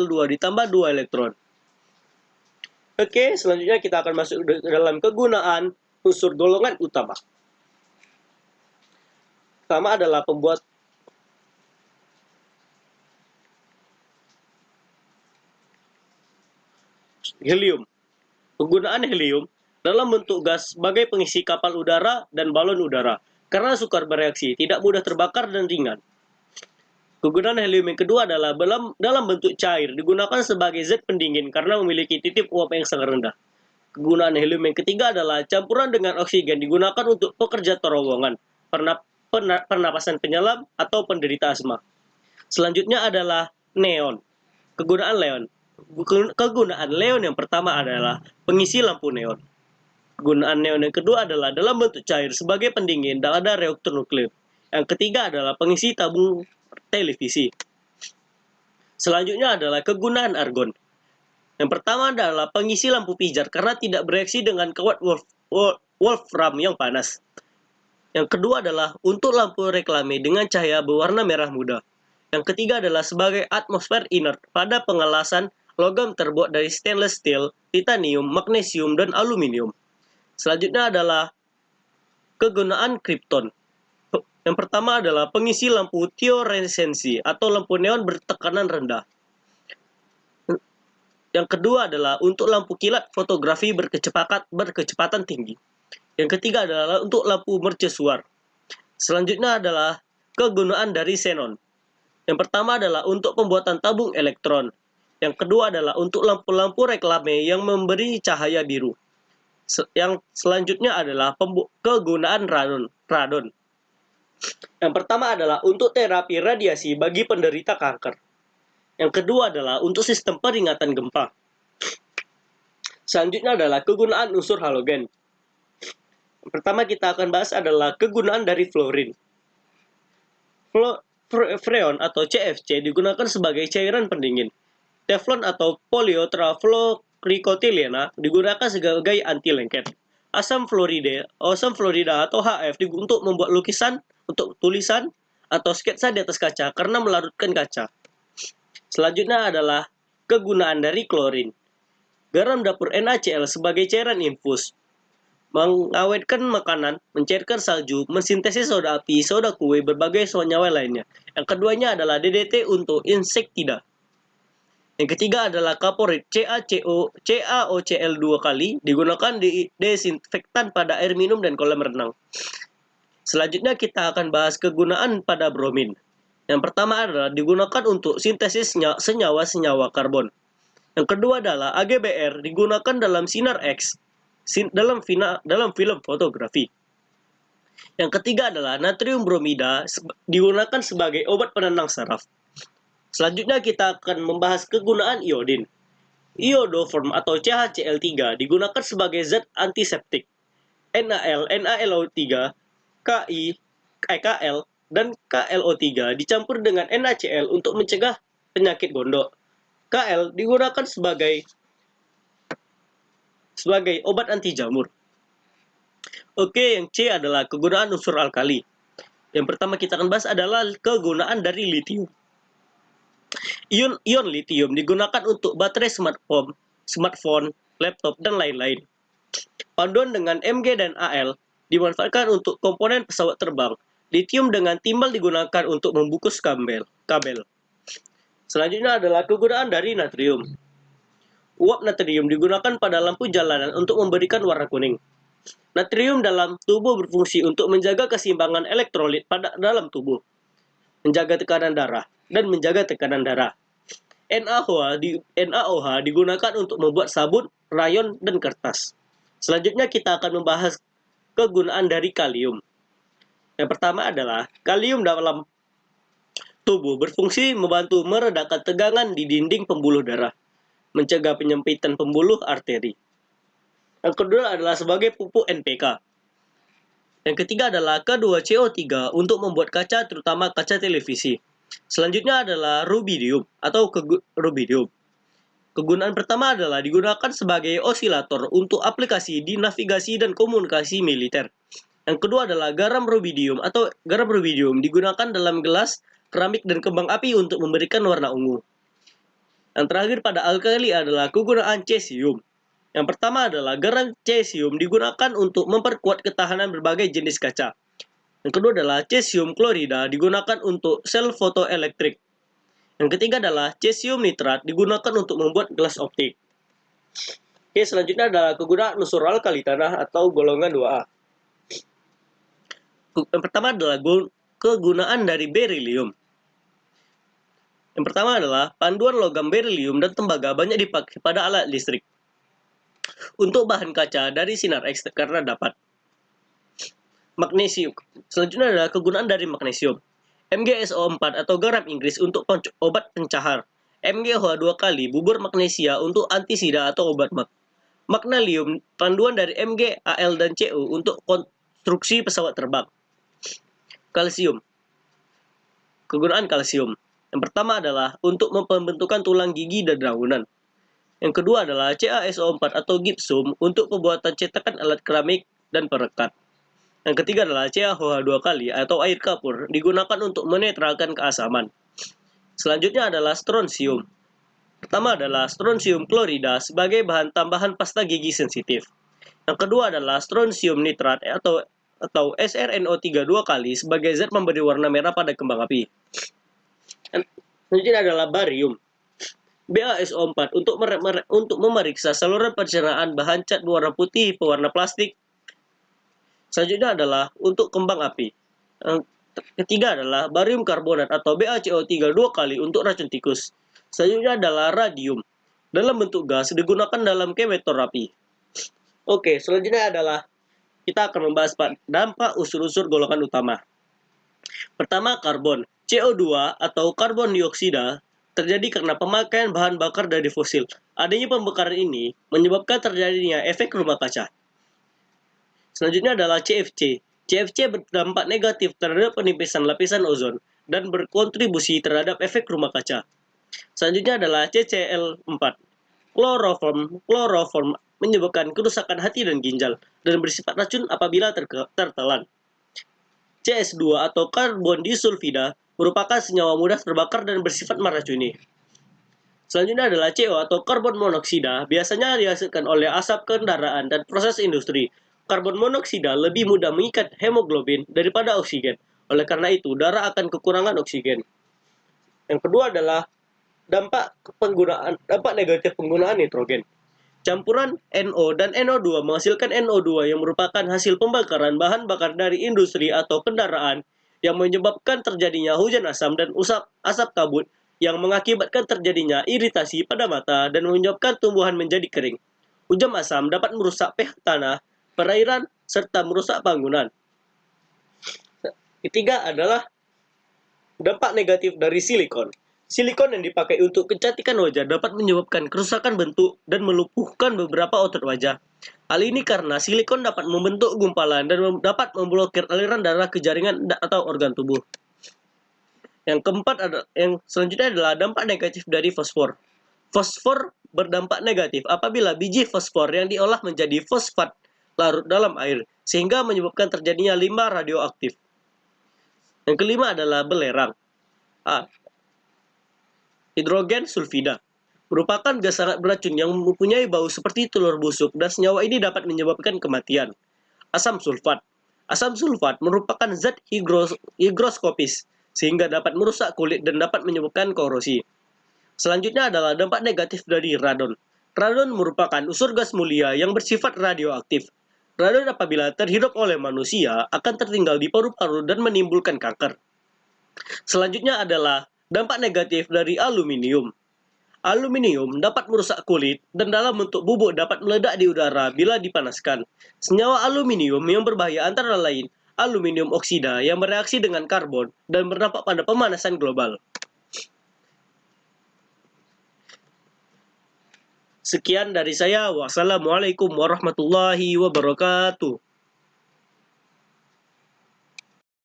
Cl2 ditambah 2 elektron. Oke, selanjutnya kita akan masuk ke dalam kegunaan unsur golongan utama. Pertama adalah pembuat helium. Penggunaan helium dalam bentuk gas sebagai pengisi kapal udara dan balon udara. Karena sukar bereaksi, tidak mudah terbakar dan ringan. Kegunaan helium yang kedua adalah dalam bentuk cair, digunakan sebagai zat pendingin karena memiliki titik uap yang sangat rendah. Kegunaan helium yang ketiga adalah campuran dengan oksigen, digunakan untuk pekerja terowongan, pernapasan penyelam, atau penderita asma. Selanjutnya adalah neon. Kegunaan neon yang pertama adalah pengisi lampu neon. Kegunaan neon yang kedua adalah dalam bentuk cair sebagai pendingin pada reaktor nuklir. Yang ketiga adalah pengisi tabung televisi. Selanjutnya adalah kegunaan argon. Yang pertama adalah pengisi lampu pijar karena tidak bereaksi dengan kawat wolfram yang panas. Yang kedua adalah untuk lampu reklame dengan cahaya berwarna merah muda. Yang ketiga adalah sebagai atmosfer inert pada pengelasan logam terbuat dari stainless steel, titanium, magnesium, dan aluminium. Selanjutnya adalah kegunaan krypton. Yang pertama adalah pengisi lampu fluoresensi atau lampu neon bertekanan rendah. Yang kedua adalah untuk lampu kilat fotografi berkecepatan tinggi. Yang ketiga adalah untuk lampu mercusuar. Selanjutnya adalah kegunaan dari xenon. Yang pertama adalah untuk pembuatan tabung elektron. Yang kedua adalah untuk lampu-lampu reklame yang memberi cahaya biru. Yang selanjutnya adalah kegunaan radon. Yang pertama adalah untuk terapi radiasi bagi penderita kanker. Yang kedua adalah untuk sistem peringatan gempa. Selanjutnya adalah kegunaan unsur halogen. Yang pertama kita akan bahas adalah kegunaan dari fluorin. Freon atau CFC digunakan sebagai cairan pendingin. Teflon atau poliotrafluoriketileana digunakan sebagai anti lengket. Asam fluorida atau HF untuk membuat lukisan, untuk tulisan, atau sketsa di atas kaca karena melarutkan kaca. Selanjutnya adalah kegunaan dari klorin. Garam dapur NaCl sebagai cairan infus. Mengawetkan makanan, mencairkan salju, mensintesis soda api, soda kue, berbagai senyawa lainnya. Yang keduanya adalah DDT untuk insektida. Yang ketiga adalah kaporit CaOCl 2 kali digunakan di desinfektan pada air minum dan kolam renang. Selanjutnya kita akan bahas kegunaan pada bromin. Yang pertama adalah digunakan untuk sintesis senyawa-senyawa karbon. Yang kedua adalah AgBr digunakan dalam sinar X dalam film fotografi. Yang ketiga adalah natrium bromida digunakan sebagai obat penenang saraf. Selanjutnya kita akan membahas kegunaan iodin. Iodoform atau CHCl3 digunakan sebagai zat antiseptik. NaL, NaLO3, Kl, dan KLO3 dicampur dengan NaCl untuk mencegah penyakit gondok. Kl digunakan sebagai obat anti jamur. Oke, yang C adalah kegunaan unsur alkali. Yang pertama kita akan bahas adalah kegunaan dari litium. Ion litium digunakan untuk baterai smartphone, laptop, dan lain-lain. Paduan dengan Mg dan Al dimanfaatkan untuk komponen pesawat terbang. Litium dengan timbal digunakan untuk membungkus kabel. Selanjutnya adalah kegunaan dari natrium. Uap natrium digunakan pada lampu jalanan untuk memberikan warna kuning. Natrium dalam tubuh berfungsi untuk menjaga keseimbangan elektrolit dalam tubuh, menjaga tekanan darah, dan menjaga tekanan darah. NaOH digunakan untuk membuat sabun, rayon, dan kertas. Selanjutnya kita akan membahas kegunaan dari kalium. Yang pertama adalah kalium dalam tubuh berfungsi membantu meredakan tegangan di dinding pembuluh darah, mencegah penyempitan pembuluh arteri. Yang kedua adalah sebagai pupuk NPK. Yang ketiga adalah K2CO3 untuk membuat kaca, terutama kaca televisi. Selanjutnya adalah rubidium atau rubidium. Kegunaan pertama adalah digunakan sebagai osilator untuk aplikasi di navigasi dan komunikasi militer. Yang kedua adalah garam rubidium atau garam rubidium digunakan dalam gelas, keramik, dan kembang api untuk memberikan warna ungu. Yang terakhir pada alkali adalah kegunaan cesium. Yang pertama adalah garam cesium digunakan untuk memperkuat ketahanan berbagai jenis kaca. Yang kedua adalah cesium klorida digunakan untuk sel fotoelektrik. Yang ketiga adalah cesium nitrat digunakan untuk membuat gelas optik. Oke, selanjutnya adalah kegunaan unsur alkali tanah atau golongan 2A. Yang pertama adalah kegunaan dari berilium. Yang pertama adalah panduan logam berilium dan tembaga banyak dipakai pada alat listrik. Untuk bahan kaca dari sinar X karena dapat. Magnesium. Selanjutnya adalah kegunaan dari magnesium. MgSO4 atau garam Inggris untuk obat pencahar. MgOH2 kali bubur magnesia untuk antisida atau obat Magnesium, panduan dari Mg, Al, dan Cu untuk konstruksi pesawat terbang. Kalsium. Kegunaan kalsium. Yang pertama adalah untuk pembentukan tulang gigi dan daunan. Yang kedua adalah CaSO4 atau gipsum untuk pembuatan cetakan alat keramik dan perekat. Yang ketiga adalah CaOH2 kali atau air kapur digunakan untuk menetralkan keasaman. Selanjutnya adalah strontium. Pertama adalah strontium klorida sebagai bahan tambahan pasta gigi sensitif. Yang kedua adalah strontium nitrat atau SrNO3 2 kali sebagai zat memberi warna merah pada kembang api. Selanjutnya adalah barium. BaSO4 untuk memeriksa saluran pencernaan bahan cat berwarna putih pewarna plastik. Selanjutnya adalah untuk kembang api. Yang ketiga adalah barium karbonat atau BaCO3 2 kali untuk racun tikus. Selanjutnya adalah radium. Dalam bentuk gas digunakan dalam kemoterapi. Oke, selanjutnya adalah kita akan membahas dampak unsur-unsur golongan utama. Pertama, karbon. CO2 atau karbon dioksida terjadi karena pemakaian bahan bakar dari fosil. Adanya pembakaran ini menyebabkan terjadinya efek rumah kaca. Selanjutnya adalah CFC. CFC berdampak negatif terhadap penipisan lapisan ozon dan berkontribusi terhadap efek rumah kaca. Selanjutnya adalah CCl4. Kloroform menyebabkan kerusakan hati dan ginjal dan bersifat racun apabila tertelan. CS2 atau karbon disulfida merupakan senyawa mudah terbakar dan bersifat meracuni. Selanjutnya adalah CO atau karbon monoksida, biasanya dihasilkan oleh asap kendaraan dan proses industri. Karbon monoksida lebih mudah mengikat hemoglobin daripada oksigen. Oleh karena itu, darah akan kekurangan oksigen. Yang kedua adalah dampak negatif penggunaan nitrogen. Campuran NO dan NO2 menghasilkan NO2 yang merupakan hasil pembakaran bahan bakar dari industri atau kendaraan yang menyebabkan terjadinya hujan asam dan asap kabut yang mengakibatkan terjadinya iritasi pada mata dan menyebabkan tumbuhan menjadi kering. Hujan asam dapat merusak pH tanah, perairan, serta merusak bangunan. Ketiga adalah dampak negatif dari silikon. Silikon yang dipakai untuk kecantikan wajah dapat menyebabkan kerusakan bentuk dan melumpuhkan beberapa otot wajah. Hal ini karena silikon dapat membentuk gumpalan dan dapat memblokir aliran darah ke jaringan atau organ tubuh. Yang keempat yang selanjutnya adalah dampak negatif dari fosfor. Fosfor berdampak negatif apabila biji fosfor yang diolah menjadi fosfat larut dalam air, sehingga menyebabkan terjadinya limbah radioaktif. Yang kelima adalah belerang. Hidrogen sulfida merupakan gas sangat beracun yang mempunyai bau seperti telur busuk dan senyawa ini dapat menyebabkan kematian. Asam sulfat. Asam sulfat merupakan zat higroskopis sehingga dapat merusak kulit dan dapat menyebabkan korosi. Selanjutnya adalah dampak negatif dari radon. Radon merupakan unsur gas mulia yang bersifat radioaktif. Radon apabila terhirup oleh manusia akan tertinggal di paru-paru dan menimbulkan kanker. Selanjutnya adalah dampak negatif dari aluminium. Aluminium dapat merusak kulit dan dalam bentuk bubuk dapat meledak di udara bila dipanaskan. Senyawa aluminium yang berbahaya antara lain aluminium oksida yang bereaksi dengan karbon dan berdampak pada pemanasan global. Sekian dari saya. Wassalamualaikum warahmatullahi wabarakatuh.